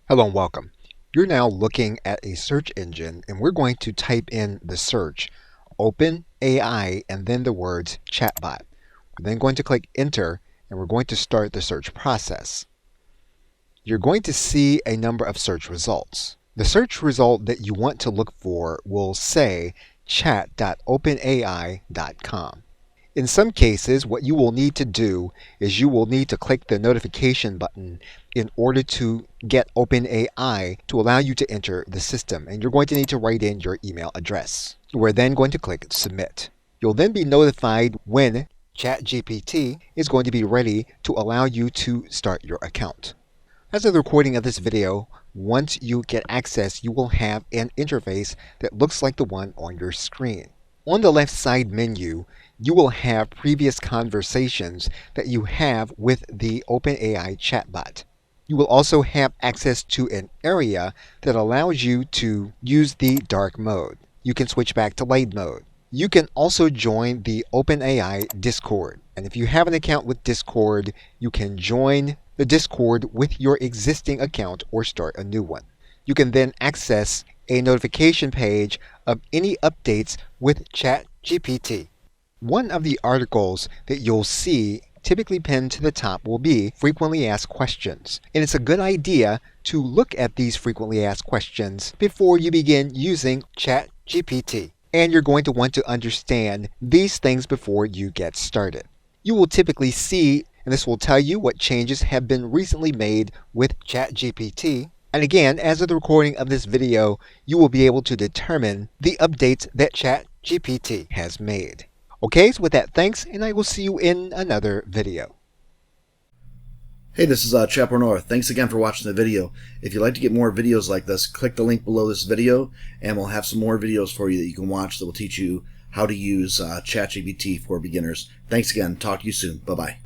Hello and welcome. You're now looking at a search engine and we're going to type in the search Open AI and then the words chatbot. We're then going to click enter and we're going to start the search process. You're going to see a number of search results. The search result that you want to look for will say chat.openai.com. In some cases, what you will need to do is you will need to click the notification button in order to get OpenAI to allow you to enter the system. And you're going to need to write in your email address. We're then going to click Submit. You'll then be notified when ChatGPT is going to be ready to allow you to start your account. As of the recording of this video, once you get access, you will have an interface that looks like the one on your screen. On the left side menu, you will have previous conversations that you have with the OpenAI chatbot. You will also have access to an area that allows you to use the dark mode. You can switch back to light mode. You can also join the OpenAI Discord. And if you have an account with Discord, you can join the Discord with your existing account or start a new one. You can then access a notification page of any updates with ChatGPT. One of the articles that you'll see typically pinned to the top will be frequently asked questions. And it's a good idea to look at these frequently asked questions before you begin using ChatGPT. And you're going to want to understand these things before you get started. You will typically see, and this will tell you what changes have been recently made with ChatGPT. And again, as of the recording of this video, you will be able to determine the updates that ChatGPT has made. Okay, so with that, thanks, and I will see you in another video. Hey, this is Chapo North. Thanks again for watching the video. If you'd like to get more videos like this, click the link below this video, and we'll have some more videos for you that you can watch that will teach you how to use ChatGPT for beginners. Thanks again. Talk to you soon. Bye-bye.